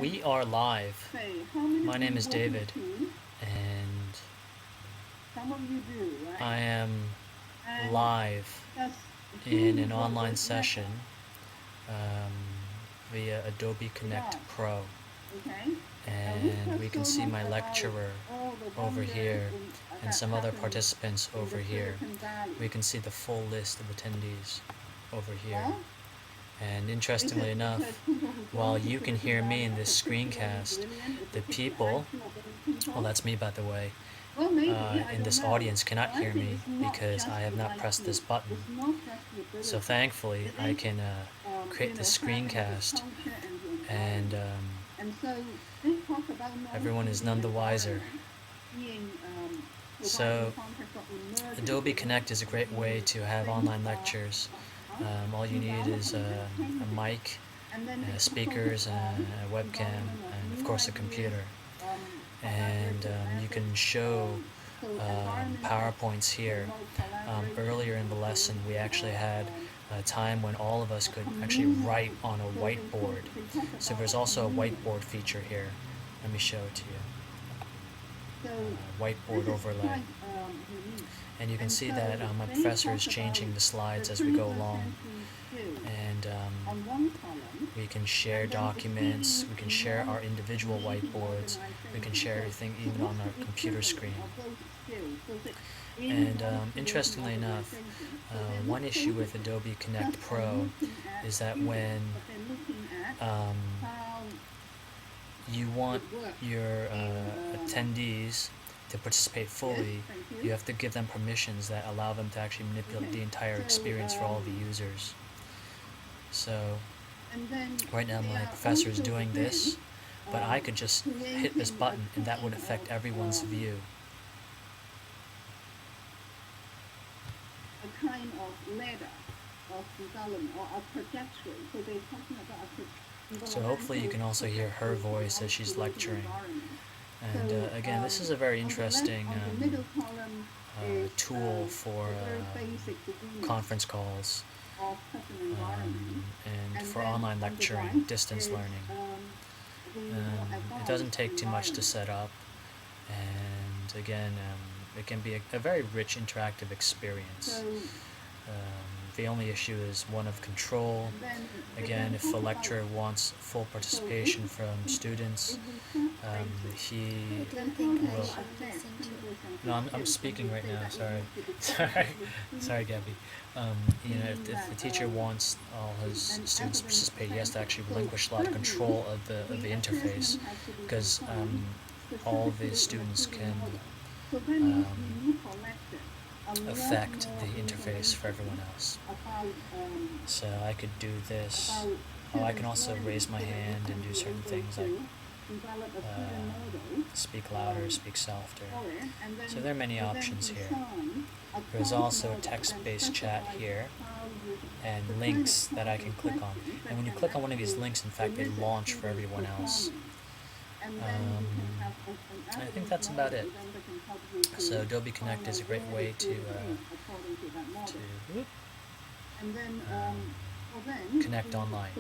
We are live. Say, how many My name people is go to David, school? and Some of you do, right? I am And live does in who an got online those letters? session um, via Adobe Connect Right. Pro, Okay. Which and we can so see much my about lecturer all the over wonders here and that some other happen participants in over the here. Silicon Valley? We can see the full list of attendees over here. Well, And is interestingly it because enough, people who go while to you can Silicon hear me Valley in are this particularly screencast, brilliant? Is the it just the people, IQ of those people? well, that's me by the way, Well, maybe, I in don't this know. audience cannot But I hear think me it's not because just I have the not pressed this IQ. button. It's not just the ability. So thankfully It I is, can create the having the screencast, culture and the and environment. And so they talk about not everyone is only none the the wiser. environment being So providing context of emergence, Adobe Connect is a great way to have online lectures. All you need is a mic, and then they speakers, a webcam, and of course a computer. And you can show PowerPoints here. Earlier in the lesson we actually had a time when all of us could actually write on a whiteboard. So there's also a whiteboard feature here. Let me show it to you. Whiteboard overlay. And you can see that my professor is changing the slides as we go along. And we can share documents, we can share our individual whiteboards, we can share everything even on our computer screen. And interestingly enough, one issue with Adobe Connect Pro is that when you want your attendees to participate fully, you have to give them permissions that allow them to actually manipulate the entire experience for all the users. So right now my professor is doing this, but I could just hit this button and that would affect everyone's view. A kind of ladder of development or a trajectory. So they're talking about So hopefully you can also hear her voice as she's lecturing. And again, this is a very interesting tool for conference calls and for online lecturing, distance learning. It doesn't take too much to set up, and again, it can be a very rich interactive experience. The only issue is one of control. Again, if a lecturer wants full participation from students, he will... No, I'm speaking right now, sorry. Sorry, Gabby. If the teacher wants all his students to participate, he has to actually relinquish a lot of control of the interface, because all the students can affect the interface for everyone else. So I could do this. Oh, I can also raise my hand and do certain things like speak louder, speak softer. So there are many options here. There's also text-based chat here and links that I can click on. And when you click on one of these links, in fact, they launch for everyone else. I think that's about it. So Adobe Connect is a great way to connect online.